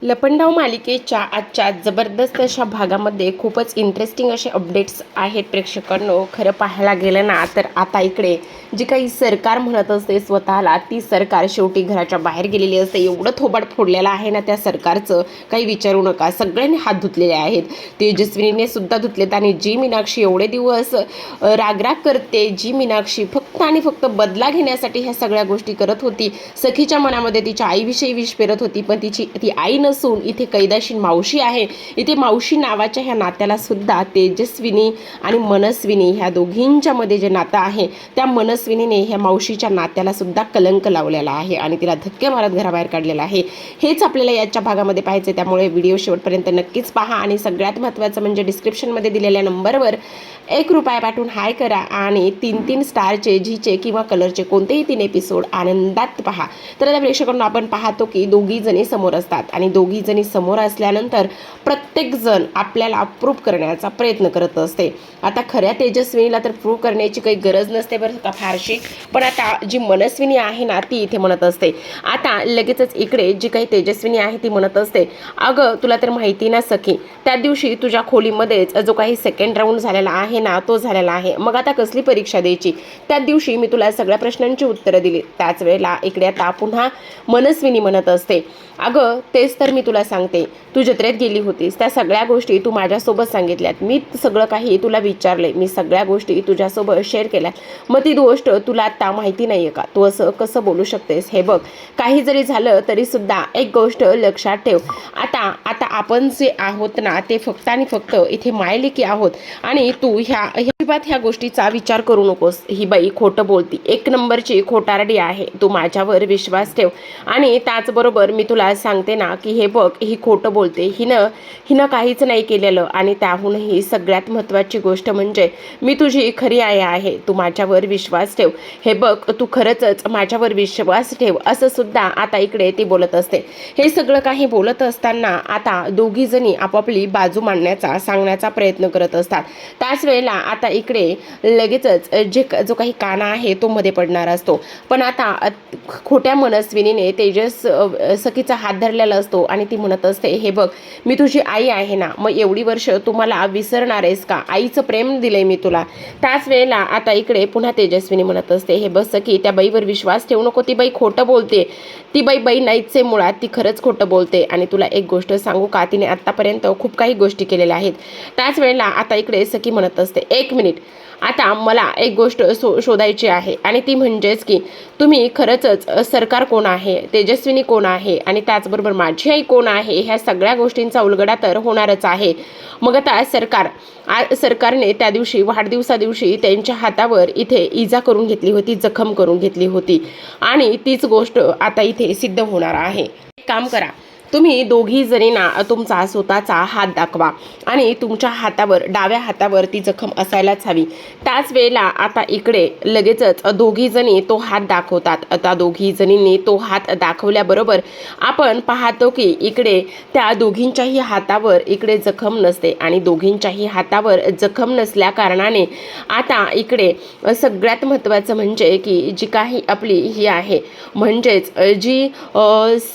लपंडाव मालिकेच्या आजच्या जबरदस्त अशा भागामध्ये खूपच इंटरेस्टिंग असे अपडेट्स आहेत प्रेक्षकांनो. खरं पाहायला गेलं ना तर आता इकडे जी काही सरकार म्हणत असते स्वतःला, ती सरकार शेवटी घराच्या बाहेर गेलेली असते. एवढं थोबाड फोडलेलं आहे ना त्या सरकारचं, काही विचारू नका. सगळ्यांनी हात धुतलेले आहेत, तेजस्विनीने सुद्धा धुतलेत. आणि जी मीनाक्षी एवढे दिवस रागराग करते, जी मीनाक्षी फक्त आणि फक्त बदला घेण्यासाठी ह्या सगळ्या गोष्टी करत होती, सखीच्या मनामध्ये तिच्या आईविषयी विष पेरत होती, पण ती आई नसून इथे कैदाशीन मावशी आहे. इथे मावशी नावाच्या ह्या नात्याला सुद्धा तेजस्विनी आणि मनस्विनी ह्या दोघींच्या मध्ये जे नातं आहे, त्या मनस्विनीने ह्या मावशीच्या नात्याला सुद्धा कलंक लावलेला आहे आणि तिला धक्के मारत घराबाहेर काढलेला आहे. हेच आपल्याला याच्या भागामध्ये पाहायचे, त्यामुळे व्हिडिओ शेवटपर्यंत नक्कीच पहा. आणि सगळ्यात महत्त्वाचं म्हणजे डिस्क्रिप्शनमध्ये दिलेल्या नंबरवर ₹1 पाठवून हाय करा आणि 3-3 स्टारचे, झीचे किंवा कलरचे कोणतेही 3 एपिसोड आनंदात पहा. तर आता प्रेक्षकांना आपण पाहतो की दोघी जणी समोर असतात आणि दोघी जणी समोर असल्यानंतर प्रत्येक जण आपल्याला प्रूव्ह करण्याचा प्रयत्न करत असते. आता खऱ्या तेजस्विनीला तर प्रूव्ह करण्याची काही गरज नसते बरं का फारशी, पण आता जी मनस्विनी आहे ना ती इथे म्हणत असते. आता लगेचच इकडे जी काही तेजस्विनी आहे ती म्हणत असते, अगं तुला तर माहिती ना सखी, त्या दिवशी तुझ्या खोलीमध्येच जो काही सेकंड राऊंड झालेला आहे ना तो झालेला आहे, मग आता कसली परीक्षा द्यायची? त्या दिवशी मी तुला सगळ्या प्रश्नांची उत्तरं दिली. त्याच वेळेला इकडे आता पुन्हा मनस्विनी म्हणत असते, अगं तेच तर मी तुला सांगते, तू जत्रेत गेली होतीस, त्या सगळ्या गोष्टी तू माझ्यासोबत सांगितल्यात, मी सगळं काही तुला विचारले, मी सगळ्या गोष्टी तुझ्यासोबत शेअर केल्यात, मग ती गोष्ट तुला आता माहिती नाही आहे का? तू असं कसं बोलू शकतेस? हे बघ, काही जरी झालं तरी सुद्धा एक गोष्ट लक्षात ठेव, आता आता आपण जे आहोत ना ते फक्त आणि फक्त इथे मायलेकी आहोत आणि तू ह्या गोष्टीचा विचार करू नकोस. ही बाई खोटं बोलती, 1 नंबरची खोटारडी आहे, तू माझ्यावर विश्वास ठेव. आणि त्याचबरोबर मी तुला सांगते ना की हे बघ, ही खोटं बोलते, हिनं काहीच नाही केलेलं. आणि त्याहूनही सगळ्यात महत्त्वाची गोष्ट म्हणजे मी तुझी खरी आई आहे, तू माझ्यावर विश्वास ठेव. हे बघ, तू खरंच माझ्यावर विश्वास ठेव, असं सुद्धा आता इकडे ती बोलत असते. हे सगळं काही बोलत असताना आता दोघी जणी आपापली बाजू मांडण्याचा सांगण्याचा प्रयत्न करत असतात. त्याच वेळेला आता इकडे लगेचच जो काही काना आहे तो मध्ये पडणार असतो. पण आता खोट्या मनस्विनीने सखीचा हात धरलेला असतो आणि ती म्हणत असते, हे बघ, मी तुझी आई आहे ना, मग एवढी वर्ष तू मला विसरणार आहेस का? आईचं प्रेम दिलंय मी तुला. त्याच वेळेला आता इकडे पुन्हा तेजस्विनी म्हणत असते, हे बघ सखी, त्या बाईवर विश्वास ठेवू नको, ती बाई खोटं बोलते, ती बाई नाहीच आहे मुळात, ती खरंच खोटं बोलते. आणि तुला एक गोष्ट सांगू का, तिने आत्तापर्यंत खूप काही गोष्टी केलेल्या आहेत. त्याच वेळेला आता इकडे सखी म्हणत असते, 1 मिनिट, आता मला एक गोष्ट शोधायची आहे आणि ती म्हणजेच की तुम्ही खरंच सरकार कोण आहे, तेजस्विनी कोण आहे आणि त्याचबरोबर माझी आई कोण आहे, ह्या सगळ्या गोष्टींचा उलगडा तर होणारच आहे. मग आता सरकारने त्या दिवशी वाढदिवसादिवशी त्यांच्या हातावर इथे इजा करून घेतली होती, जखम करून घेतली होती आणि तीच गोष्ट आता इथे सिद्ध होणार आहे. एक काम करा, तुम्ही दोघी जणींना तुमचा स्वतःचा हात दाखवा आणि तुमच्या हातावर, डाव्या हातावर ती जखम असायलाच हवी. त्याच वेळेला आता इकडे लगेचच दोघी जणी तो हात दाखवतात. आता दोघी जणींनी तो हात दाखवल्याबरोबर आपण पाहतो की इकडे त्या दोघींच्याही हातावर इकडे जखम नसते आणि दोघींच्याही हातावर जखम नसल्या कारणाने आता इकडे सगळ्यात महत्त्वाचं म्हणजे की जी काही आपली ही आहे, म्हणजेच जी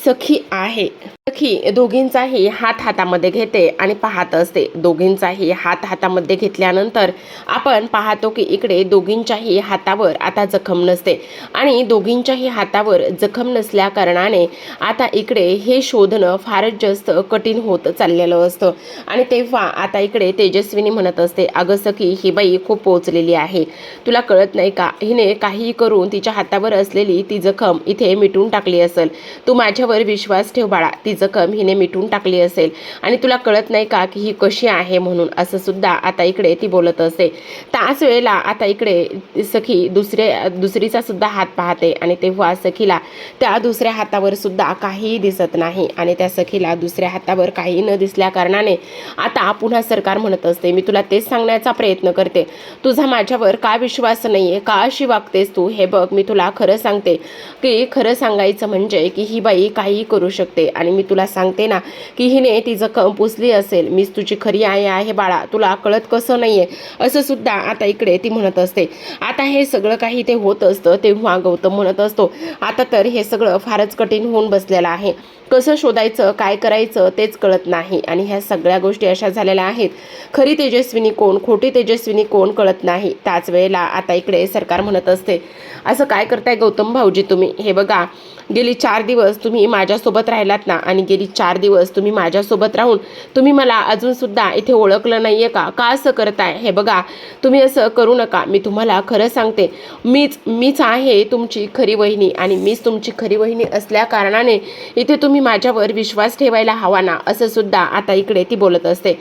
सखी आहे, सखी दोघींचाही हात हातामध्ये घेते आणि पाहत असते. दोघींचाही हात हातामध्ये घेतल्यानंतर आपण पाहतो की इकडे दोघींच्याही हातावर आता जखम नसते आणि दोघींच्याही हातावर जखम नसल्या कारणाने आता इकडे हे शोधणं फारच जास्त कठीण होत चाललेलं असतं. आणि तेव्हा आता इकडे तेजस्विनी म्हणत असते, अगं सखी, ही बाई खूप पोचलेली आहे, तुला कळत नाही का? हिने काही करून तिच्या हातावर असलेली ती जखम इथे मिटून टाकली असेल. तू माझ्यावर विश्वास ठेव बाळा, ती जखम हिने मिटून टाकली असेल आणि तुला कळत नाही का की ही कशी आहे म्हणून, असं सुद्धा आता इकडे ती बोलत असते. त्याच वेळेला आता इकडे सखी दुसरीचा सुद्धा हात पाहते आणि तेव्हा सखीला त्या दुसऱ्या हातावर सुद्धा काहीही दिसत नाही आणि त्या सखीला दुसऱ्या हातावर काही न दिसल्या कारणाने आता पुन्हा सरकार म्हणत असते, मी तुला तेच सांगण्याचा प्रयत्न करते, तुझा माझ्यावर का विश्वास नाहीये, का अशी वागतेस तू? हे बघ, मी तुला खरं सांगते की खरं सांगायचं म्हणजे की ही बाई काहीही करू शकते आणि मी तुला सांगते ना की हिने ती जखम पुसली असेल, मीच तुझी खरी आई आहे बाळा, तुला कळत कसं नाहीये, असं सुद्धा आता इकडे ती म्हणत असते. आता हे सगळं काही ते होत असतं तेव्हा गौतम म्हणत असतो, आता तर हे सगळं फारच कठीण होऊन बसलेलं आहे, कसं शोधायचं काय करायचं तेच कळत नाही आणि ह्या सगळ्या गोष्टी अशा झालेल्या आहेत, खरी तेजस्विनी कोण खोटी तेजस्विनी कोण कळत नाही. त्याच वेळेला आता इकडे सरकार म्हणत असते, असं काय करताय गौतम भाऊजी तुम्ही, हे बघा गेली 4 दिवस तुम्ही माझ्यासोबत राहिलात ना आणि गेली 4 दिवस तुम्ही माझ्यासोबत राहून तुम्ही मला अजूनसुद्धा इथे ओळखलं नाही आहे का असं करताय, हे बघा तुम्ही असं करू नका, मी तुम्हाला खरं सांगते, मीच आहे तुमची खरी वहिनी आणि मीच तुमची खरी वहिनी असल्या कारणाने इथे तुम्ही माझ्यावर विश्वास ठेवायला हवा ना, असं सुद्धा आता इकडे ती बोलत असते.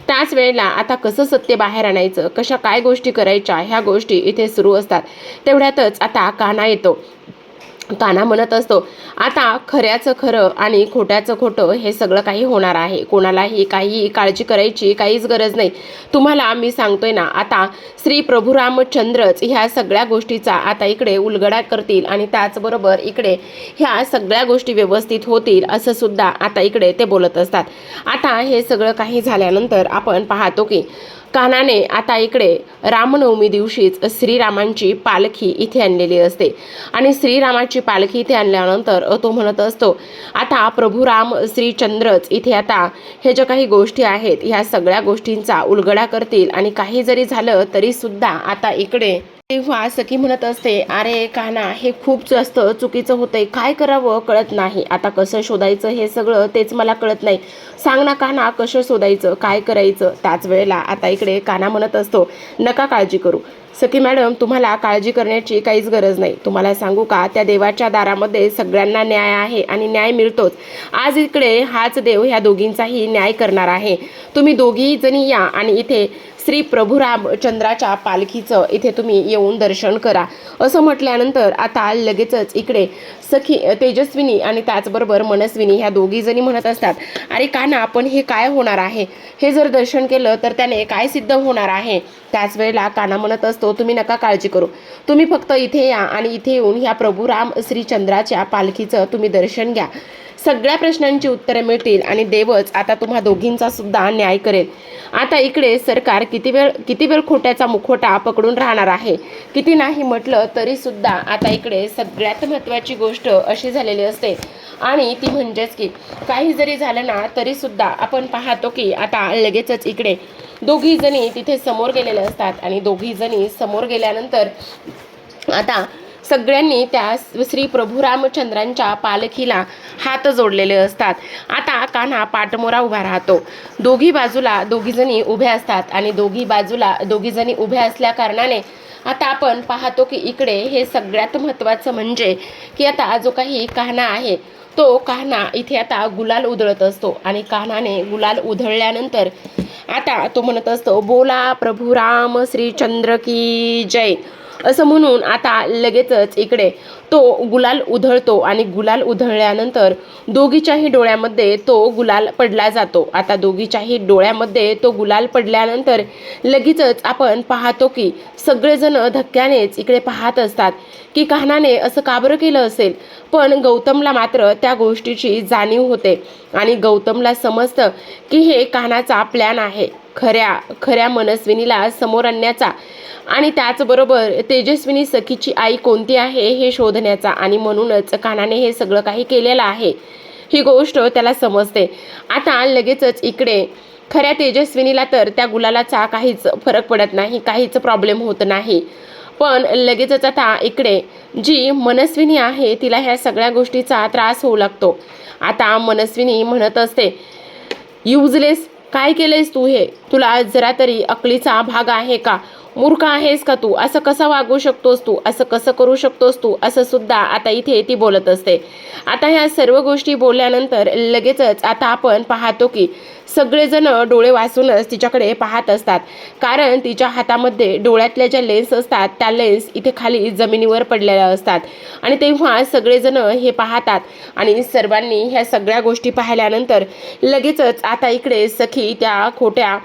त्याच वेळेला आता कसं सत्य बाहेर आणायचं, कशा काय गोष्टी करायच्या, ह्या गोष्टी इथे सुरू असतात. तेवढ्यातच आता कान्हा येतो. कान्हा म्हणत असतो, आता खऱ्याचं खरं आणि खोट्याचं खोटं हे सगळं काही होणार आहे, कोणालाही काही काळजी करायची काहीच गरज नाही. तुम्हाला मी सांगतोय ना, आता श्री प्रभू रामचंद्रच ह्या सगळ्या गोष्टीचा आता इकडे उलगडा करतील आणि त्याचबरोबर इकडे ह्या सगळ्या गोष्टी व्यवस्थित होतील, असं सुद्धा आता इकडे ते बोलत असतात. आता हे सगळं काही झाल्यानंतर आपण पाहतो की कान्हाने आता इकडे रामनवमी दिवशीच श्रीरामांची पालखी इथे आणलेली असते आणि श्रीरामाची पालखी इथे आणल्यानंतर तो म्हणत असतो, आता प्रभू राम श्रीचंद्रच इथे आता हे ज्या काही गोष्टी आहेत ह्या सगळ्या गोष्टींचा उलगडा करतील आणि काही जरी झालं तरी सुद्धा आता इकडे तेव्हा सखी म्हणत असते, अरे कान्हा हे खूप जास्त चुकीचं होतंय, काय करावं कळत नाही, आता कसं शोधायचं हे सगळं तेच मला कळत नाही, सांग ना कान्हा कसं शोधायचं काय करायचं. त्याच वेळेला आता इकडे कान्हा म्हणत असतो, नका काळजी करू सखी मॅडम, तुम्हाला काळजी करण्याची काहीच गरज नाही. तुम्हाला सांगू का, त्या देवाच्या दारामध्ये सगळ्यांना न्याय आहे आणि न्याय मिळतोच. आज इकडे हाच देव ह्या दोघींचाही न्याय करणार आहे. तुम्ही दोघी जणी या आणि इथे श्री प्रभू रामचंद्राच्या पालखीचं इथे तुम्ही येऊन दर्शन करा, असं म्हटल्यानंतर आता लगेचच इकडे सखी तेजस्विनी आणि त्याचबरोबर मनस्विनी ह्या दोघी जणी म्हणत असतात, अरे कान्हा पण हे काय होणार आहे, हे जर दर्शन केलं तर त्याने काय सिद्ध होणार आहे. त्याच वेळेला कान्हा म्हणत असतो, तुम्ही नका काळजी करू, तुम्ही फक्त इथे या आणि इथे येऊन ह्या प्रभू राम श्रीचंद्राच्या पालखीचं तुम्ही दर्शन घ्या, सगळ्या प्रश्नांची उत्तरे मिळतील आणि देवच आता तुम्हा दोघींचा सुद्धा न्याय करेल. आता इकडे सरकार किती वेळ खोट्याचा मुखवटा पकडून राहणार आहे, किती नाही म्हटलं तरी सुद्धा आता इकडे सगळ्यात महत्त्वाची गोष्ट अशी झालेली असते आणि ती म्हणजेच की काही जरी झालं ना तरी सुद्धा आपण पाहतो की आता लगेचच इकडे दोघी जणी तिथे समोर गेलेले असतात आणि दोघी जणी समोर गेल्यानंतर आता सगळ्यांनी त्या श्री प्रभू रामचंद्रांच्या पालखीला हात जोडलेले असतात. आता कान्हा पाठमोरा उभा राहतो, दोघी बाजूला दोघी जणी उभ्या असतात आणि दोघी बाजूला दोघी जणी उभ्या असल्या कारणाने आता आपण पाहतो की इकडे हे सगळ्यात महत्त्वाचं म्हणजे की आता जो काही कान्हा आहे तो कान्हा इथे आता गुलाल उधळत असतो आणि कान्हाने गुलाल उधळल्यानंतर आता तो म्हणत असतो, बोला प्रभू राम श्रीचंद्र की जय, असं म्हणून आता लगेचच इकडे तो गुलाल उधळतो आणि गुलाल उधळल्यानंतर दोघीच्याही डोळ्यामध्ये तो गुलाल पडला जातो. आता दोघीच्याही डोळ्यामध्ये तो गुलाल पडल्यानंतर लगेचच आपण पाहतो की सगळेजण धक्क्यानेच इकडे पाहत असतात की कान्हाने असं का बरं केलं असेल. पण गौतमला मात्र त्या गोष्टीची जाणीव होते आणि गौतमला समजतं की हे कान्हाचा प्लॅन आहे, खऱ्या मनस्विनीला समोर आणण्याचा आणि त्याचबरोबर तेजस्विनी सखीची आई कोणती आहे हे शोधण्याचा आणि म्हणूनच कान्हाने हे सगळं काही केलेलं आहे, ही गोष्ट त्याला समजते. आता लगेचच इकडे खऱ्या तेजस्विनीला तर त्या गुलालाचा काहीच फरक पडत नाही, काहीच प्रॉब्लेम होत नाही. पण लगेचच आता इकडे जी मनस्विनी आहे तिला ह्या सगळ्या गोष्टीचा त्रास होऊ लागतो. आता मनस्विनी म्हणत असते, युजलेस काय केलंयस तू, हे तुला जरा तरी अकलीचा भाग आहे का, मूर्ख आहेस का तू, असं कसं वागू शकतोस तू, असं कसं करू शकतोस तू, असं सुद्धा आता इथे ती बोलत असते. आता ह्या सर्व गोष्टी बोलल्यानंतर लगेचच आता आपण पाहतो की सगळेजण डोळे वाचूनच तिच्याकडे पाहत असतात, कारण तिच्या हातामध्ये डोळ्यातल्या ज्या लेन्स असतात त्या लेन्स इथे खाली जमिनीवर पडलेल्या असतात आणि तेव्हा सगळेजण हे पाहतात आणि सर्वांनी ह्या सगळ्या गोष्टी पाहिल्यानंतर लगेचच आता इकडे सखी त्या खोट्या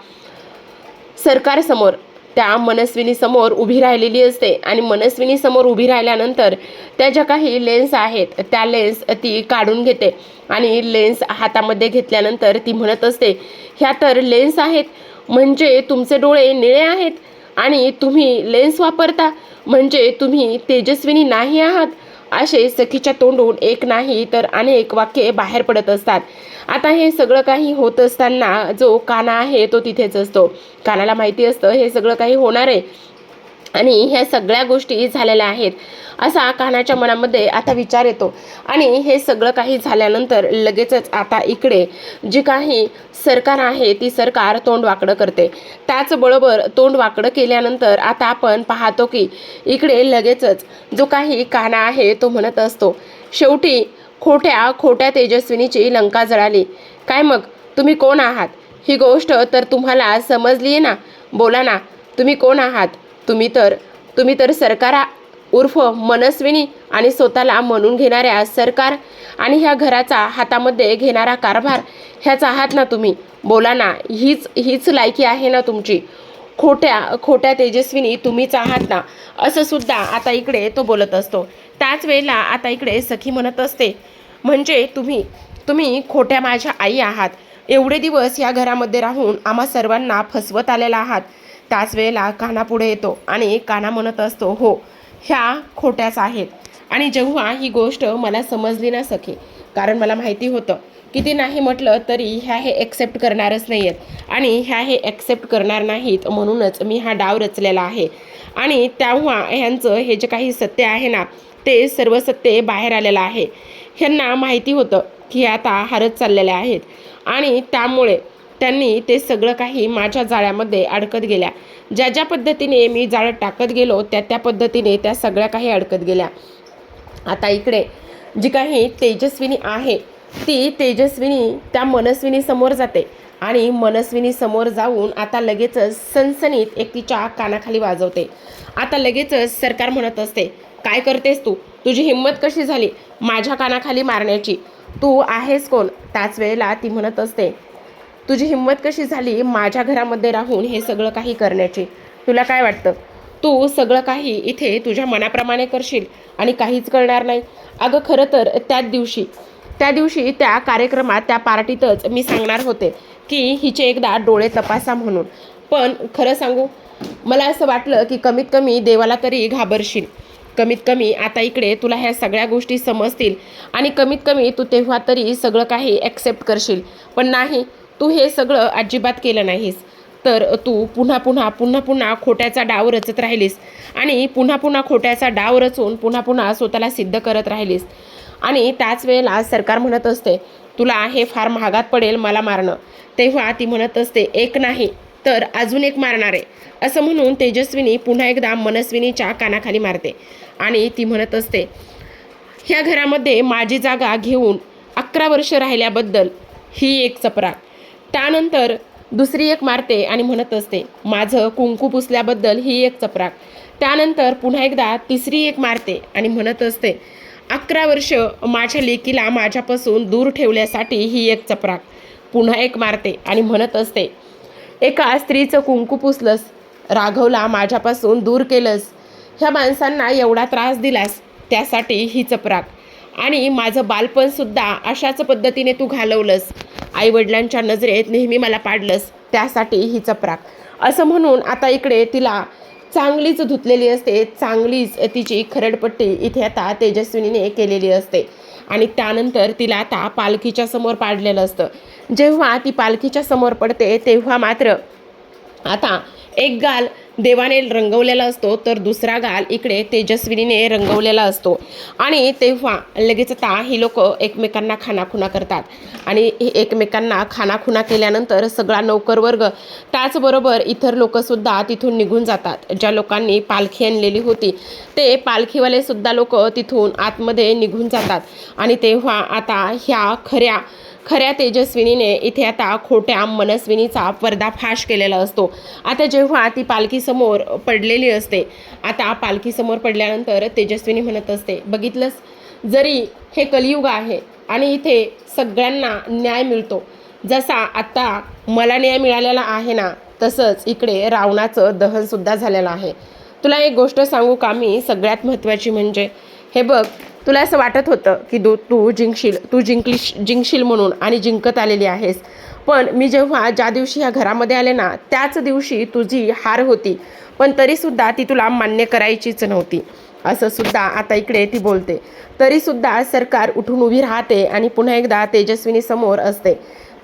सरकारसमोर त्या मनस्विनीसमोर उभी राहिलेली असते आणि मनस्विनीसमोर उभी राहिल्यानंतर त्या ज्या काही लेन्स आहेत त्या लेन्स ती काढून घेते आणि लेन्स हातामध्ये घेतल्यानंतर ती म्हणत असते, ह्या तर लेन्स आहेत, म्हणजे तुमचे डोळे निळे आहेत आणि तुम्ही लेन्स वापरता, म्हणजे तुम्ही तेजस्विनी नाही आहात. असे सखीच्या तोंडून एक नाही तर अनेक वाक्ये बाहेर पडत असतात. आता हे सगळं काही होत असताना जो काना आहे तो तिथेच असतो. कानाला माहिती असतं हे सगळं काही होणार आहे आणि ह्या सगळ्या गोष्टी झालेल्या आहेत असा कानाच्या मनामध्ये आता विचार येतो. आणि हे सगळं काही झाल्यानंतर लगेचच आता इकडे जी काही सरकार आहे ती सरकार तोंड वाकडं करते. त्याचबरोबर तोंड वाकडं केल्यानंतर आता आपण पाहतो की इकडे लगेचच जो काही काना आहे तो म्हणत असतो, शेवटी खोट्या तेजस्विनीची लंका जळाली. काय मग तुम्ही कोण आहात? ही गोष्ट तर तुम्हाला समजली आहे ना? बोला ना, तुम्ही कोण आहात? तुम्ही तर सरकार उर्फ मनस्विनी आणि स्वतःला म्हणून घेणाऱ्या सरकार आणि ह्या घराचा हातामध्ये घेणारा कारभार ह्याच आहात ना तुम्ही? बोला ना, हीच लायकी आहे ना तुमची? खोट्या तेजस्विनी तुम्हीच आहात ना? असं सुद्धा आता इकडे तो बोलत असतो. त्याच वेळेला आता इकडे सखी म्हणत असते, म्हणजे तुम्ही खोट्या माझ्या आई आहात. एवढे दिवस या घरामध्ये राहून आम्हा सर्वांना फसवत आलेला आहात. त्याच वेळेला काना पुढे येतो आणि काना म्हणत असतो, हो, ह्या खोट्याच आहेत. आणि जेव्हा ही गोष्ट मला समजली ना सखी, कारण मला माहिती होतं की ते नाही म्हटलं तरी ह्या हे ॲक्सेप्ट करणारच नाही आहेत आणि ह्या हे ॲक्सेप्ट करणार नाहीत, म्हणूनच मी हा डाव रचलेला आहे. आणि तेव्हा ह्यांचं हे जे काही सत्य आहे ना ते सर्व सत्य बाहेर आलेलं आहे. ह्यांना माहिती होतं की आता हारत चाललेले आहेत आणि त्यामुळे त्यांनी ते सगळं काही माझ्या जाळ्यामध्ये अडकत गेल्या. ज्या पद्धतीने मी जाळ्यात टाकत गेलो त्या पद्धतीने त्या सगळ्या काही अडकत गेल्या. आता इकडे जी काही तेजस्विनी आहे ती तेजस्विनी त्या मनस्विनी समोर जाते आणि मनस्विनी समोर जाऊन आता लगेचच सनसनीत एक तिच्या कानाखाली वाजवते. आता लगेचच सरकार म्हणत असते, काय करतेस तू? तुझी हिंमत कशी झाली माझ्या कानाखाली मारण्याची? तू आहेस कोण? त्याच वेळेला ती म्हणत असते, तुझी हिंमत कशी झाली माझ्या घरामध्ये राहून हे सगळं काही करण्याची? तुला काय वाटतं तू सगळं काही इथे तुझ्या मनाप्रमाणे करशील आणि काहीच करणार नाही? अगं खरं तर त्या दिवशी त्या कार्यक्रमात त्या पार्टीतच मी सांगणार होते की हिचे एकदा डोळे तपासा म्हणून. पण खरं सांगू, मला असं वाटलं की कमीत कमी देवाला तरी घाबरशील. कमीत कमी आता इकडे तुला ह्या सगळ्या गोष्टी समजतील आणि कमीत कमी तू तेव्हा तरी सगळं काही ॲक्सेप्ट करशील. पण नाही, तू हे सगळं अजिबात केलं नाहीस. तर तू पुन्हा खोट्याचा डाव रचत राहिलीस आणि पुन्हा खोट्याचा डाव रचून पुन्हा स्वतःला सिद्ध करत राहिलीस. आणि त्याच वेळेला सरकार म्हणत असते, तुला हे फार महागात पडेल मला मारणं. तेव्हा ती म्हणत असते, एक नाही तर अजून एक मारणार आहे. असं म्हणून तेजस्विनी पुन्हा एकदा मनस्विनीच्या कानाखाली मारते आणि ती म्हणत असते, ह्या घरामध्ये माझी जागा घेऊन 11 वर्ष राहिल्याबद्दल ही एक चपराक. त्यानंतर दुसरी एक मारते आणि म्हणत असते, माझं कुंकू पुसल्याबद्दल ही एक चपराक. त्यानंतर पुन्हा एकदा तिसरी एक मारते आणि म्हणत असते, 11 वर्ष माझ्या लेकीला माझ्यापासून दूर ठेवण्यासाठी ही एक चपराक. पुन्हा एक मारते आणि म्हणत असते, एका स्त्रीचं कुंकू पुसलंस, राघवला माझ्यापासून दूर केलंस, ह्या माणसांना एवढा त्रास दिलास, त्यासाठी ही चपराक. आणि माझं बालपणसुद्धा अशाच पद्धतीने तू घालवलंस, आईवडिलांच्या नजरेत नेहमी मला पाडलंस, त्यासाठी ही चपराक. असं म्हणून आता इकडे तिला चांगलीच धुतलेली असते, चांगलीच तिची खरडपट्टी इथे आता तेजस्विनीने केलेली असते. आणि त्यानंतर तिला आता पालखीच्या समोर पाडलेलं असतं. जेव्हा ती पालखीच्या समोर पडते तेव्हा मात्र आता एक गाल देवाने रंगवलेला असतो तर दुसरा गाल इकडे तेजस्विनीने रंगवलेला असतो. आणि तेव्हा लगेच आता ही लोक एकमेकांना खानाखुणा करतात आणि एकमेकांना खानाखुणा केल्यानंतर सगळा नौकरवर्ग त्याचबरोबर इतर लोकसुद्धा तिथून निघून जातात. ज्या लोकांनी पालखी आणलेली होती ते पालखीवालेसुद्धा लोक तिथून आतमध्ये निघून जातात. आणि तेव्हा आता ह्या खऱ्या तेजस्विनीने इथे आता खोट्या मनस्विनीचा पर्दाफाश केलेला असतो. आता जेव्हा ती पालखीसमोर पडलेली असते, आता पालखीसमोर पडल्यानंतर तेजस्विनी म्हणत असते, बघितलंस, जरी हे कलियुग आहे आणि इथे सगळ्यांना न्याय मिळतो, जसा आत्ता मला न्याय मिळालेला आहे ना, तसंच इकडे रावणाचं दहनसुद्धा झालेलं आहे. तुला एक गोष्ट सांगू का मी, सगळ्यात महत्त्वाची म्हणजे हे बघ, तुला असं वाटत होतं की तू जिंकशील म्हणून आणि जिंकत आलेली आहेस. पण मी जेव्हा ज्या दिवशी ह्या घरामध्ये आले ना, त्याच दिवशी तुझी हार होती, पण तरीसुद्धा ती तुला मान्य करायचीच नव्हती. असं सुद्धा आता इकडे ती बोलते. तरीसुद्धा सरकार उठून उभी राहते आणि पुन्हा एकदा तेजस्विनी समोर असते.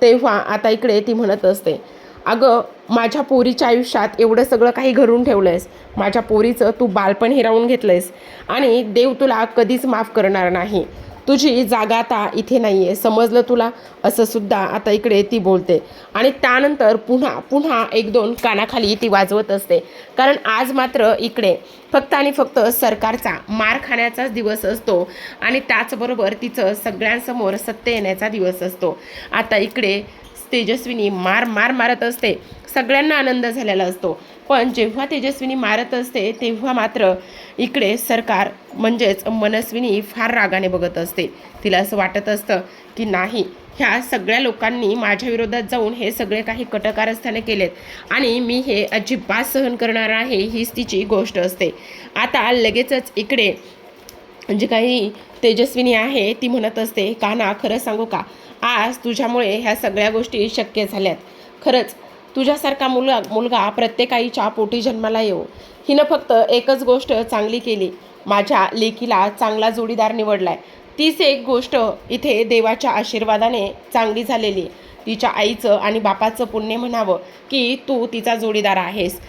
तेव्हा आता इकडे ती म्हणत असते, अगं माझ्या पोरीच्या आयुष्यात एवढं सगळं काही घडवून ठेवलं आहेस, माझ्या पोरीचं तू बालपण हिरावून घेतलं आहेस आणि देव तुला कधीच माफ करणार नाही. तुझी जागा आता इथे नाही आहे, समजलं तुला? असं सुद्धा आता इकडे ती बोलते. आणि त्यानंतर पुन्हा पुन्हा एक दोन कानाखाली ती वाजवत असते. कारण आज मात्र इकडे फक्त आणि फक्त सरकारचा मार खाण्याचाच दिवस असतो आणि त्याचबरोबर तिचं सगळ्यांसमोर सत्य येण्याचा दिवस असतो. आता इकडे तेजस्विनी मारत असते. सगळ्यांना आनंद झालेला असतो. पण जेव्हा तेजस्विनी मारत असते तेव्हा मात्र इकडे सरकार म्हणजेच मनस्विनी फार रागाने बघत असते. तिला असं वाटत असतं की नाही, ह्या सगळ्या लोकांनी माझ्या विरोधात जाऊन हे सगळे काही कटकारस्थाने केलेत आणि मी हे अजिबात सहन करणार आहे, हीच तिची गोष्ट असते. आता लगेचच इकडे जी काही तेजस्विनी आहे ती म्हणत असते, कान्हा खरं सांगू का, आज तुझ्यामुळे ह्या सगळ्या गोष्टी शक्य झाल्यात. खरंच तुझ्यासारखा मुलगा प्रत्येक आईच्या पोटी जन्माला येऊ. हिनं फक्त एकच गोष्ट चांगली केली, माझ्या लेकीला चांगला जोडीदार निवडलाय. तीच एक गोष्ट इथे देवाच्या आशीर्वादाने चांगली झालेली. तिच्या आईचं आणि बापाचं पुण्य म्हणावं की तू तिचा जोडीदार आहेस.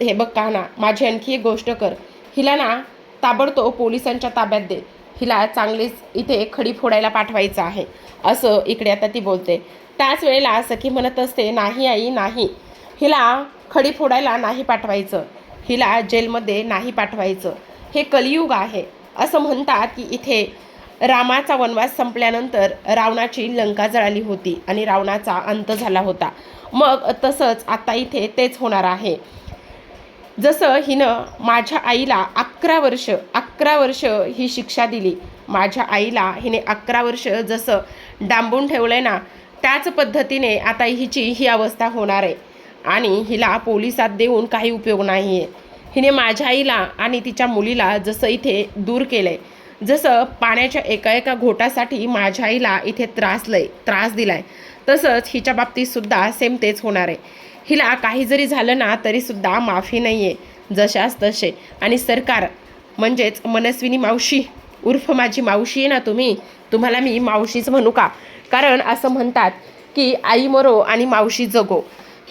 हे बघ कान्हा, माझी आणखी एक गोष्ट कर, हिला ना ताबडतोब पोलिसांच्या ताब्यात दे. हिला चांगलीच इथे खडी फोडायला पाठवायचं आहे. असं इकडे आता ती बोलते. त्याच वेळेला सखी म्हणत असते, नाही आई नाही, हिला खडी फोडायला नाही पाठवायचं, हिला जेलमध्ये नाही पाठवायचं. हे कलियुग आहे. असं म्हणतात की इथे रामाचा वनवास संपल्यानंतर रावणाची लंका जळाली होती आणि रावणाचा अंत झाला होता. मग तसंच आता इथे तेच होणार आहे. जसं हिनं माझ्या आईला 11 वर्ष ही शिक्षा दिली, माझ्या आईला हिने 11 वर्ष जसं डांबून ठेवलं आहे ना, त्याच पद्धतीने आता हिची ही अवस्था होणार आहे. आणि हिला पोलिसात देऊन काही उपयोग नाही आहे. हिने माझ्या आईला आणि तिच्या मुलीला जसं इथे दूर केलं आहे, जसं पाण्याच्या एका घोटासाठी माझ्या आईला इथे त्रास दिला आहे, तसंच हिच्या बाबतीतसुद्धा सेम तेच होणार आहे. हिला काही जरी झालं ना तरीसुद्धा माफी नाही आहे, जशाच तसे. आणि सरकार म्हणजेच मनस्विनी मावशी उर्फ माझी मावशी आहे ना तुम्हाला मी मावशीच म्हणू का? कारण असं म्हणतात की आई मरो आणि मावशी जगो.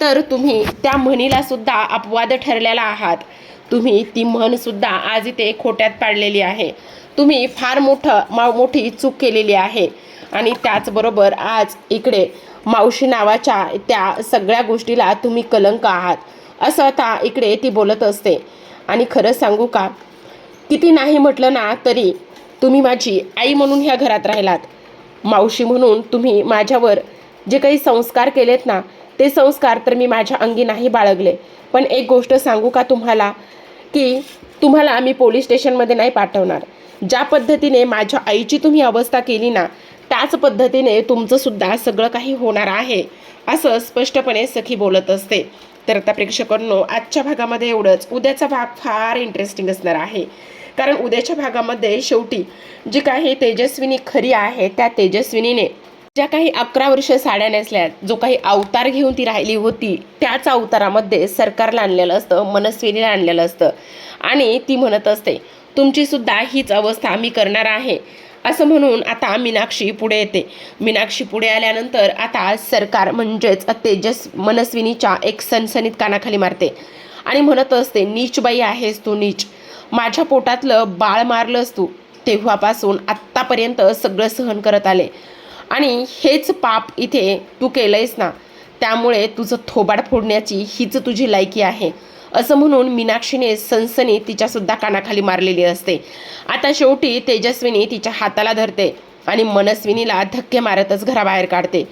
तर तुम्ही त्या म्हणीला सुद्धा अपवाद ठरलेला आहात. तुम्ही ती म्हणसुद्धा आज इथे खोट्यात पाडलेली आहे. तुम्ही फार मोठी चूक केलेली आहे. आणि त्याचबरोबर आज इकडे मावशी नावाच्या त्या सगळ्या गोष्टीला तुम्ही कलंक आहात, असं आता इकडे ती बोलत असते. आणि खरं सांगू का, किती नाही म्हटलं ना तरी तुम्ही माझी आई म्हणून ह्या घरात राहिलात. मावशी म्हणून तुम्ही माझ्यावर जे काही संस्कार केलेत ना, ते संस्कार तर मी माझ्या अंगी नाही बाळगले. पण एक गोष्ट सांगू का तुम्हाला, की तुम्हाला मी पोलीस स्टेशनमध्ये नाही पाठवणार. ज्या पद्धतीने माझ्या आईची तुम्ही अवस्था केली ना, त्याच पद्धतीने तुमचंसुद्धा सगळं काही होणार आहे, असं स्पष्टपणे सखी बोलत असते. तर आता प्रेक्षकांनो, आजच्या भागामध्ये एवढंच. उद्याचा भाग फार इंटरेस्टिंग असणार आहे. कारण उद्याच्या भागामध्ये शेवटी जी काही तेजस्विनी खरी आहे, त्या तेजस्विनीने ज्या काही 11 वर्ष साड्या नेसल्यात, जो काही अवतार घेऊन ती राहिली होती, त्याच अवतारामध्ये सरकारला आणलेलं असतं, मनस्विनीला आणलेलं असतं. आणि ती म्हणत असते, तुमचीसुद्धा हीच अवस्था मी करणार आहे. असं म्हणून आता मीनाक्षी पुढे येते. मीनाक्षी पुढे आल्यानंतर आता सरकार म्हणजेच मनस्विनीच्या एक सनसनीत कानाखाली मारते आणि म्हणत असते, नीच बाई आहेस तू, नीच. माझ्या पोटातलं बाळ मारलंस तू, तेव्हापासून आत्तापर्यंत सगळं सहन करत आले आणि हेच पाप इथे तू केलंयस ना, त्यामुळे तुझं थोबाड फोडण्याची हीच तुझी लायकी आहे. असं म्हणून मीनाक्षीने सनसनी तिच्यासुद्धा कानाखाली मारलेली असते. आता शेवटी तेजस्विनी तिच्या हाताला धरते आणि मनस्विनीला धक्के मारतच घराबाहेर काढते.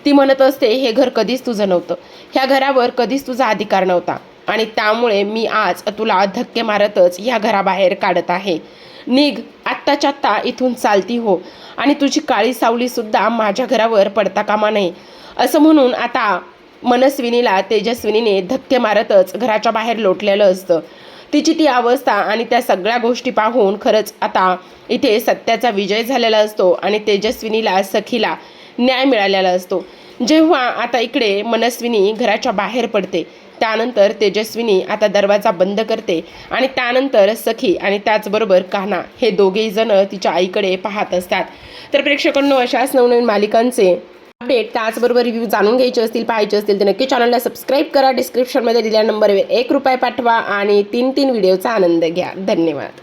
ती म्हणत असते, हे घर कधीच तुझं नव्हतं, ह्या घरावर कधीच तुझा अधिकार नव्हता आणि त्यामुळे मी आज तुला धक्के मारतच ह्या घराबाहेर काढत आहे. निघ, आत्ताच्या आत्ता इथून चालती हो आणि तुझी काळी सावलीसुद्धा माझ्या घरावर पडता कामा नये. असं म्हणून आता मनस्विनीला तेजस्विनीने धक्के मारतच घराच्या बाहेर लोटलेलं असतं. तिची ती अवस्था आणि त्या सगळ्या गोष्टी पाहून खरंच आता इथे सत्याचा विजय झालेला असतो आणि तेजस्विनीला सखीला न्याय मिळालेला असतो. जेव्हा आता इकडे मनस्विनी घराच्या बाहेर पडते त्यानंतर तेजस्विनी आता दरवाजा बंद करते आणि त्यानंतर सखी आणि त्याचबरोबर कान्हा हे दोघेही जण तिच्या आईकडे पाहत असतात. तर प्रेक्षकांनो, अशाच नवनवीन मालिकांचे अपडेट त्याचबरोबर रिव्ह्यू जाणून घ्यायचे असतील, पाहायचे असतील तर नक्की चॅनलला सबस्क्राईब करा. डिस्क्रिप्शनमध्ये दिलेल्या नंबरवर ₹1 पाठवा आणि 3 व्हिडिओचा आनंद घ्या. धन्यवाद.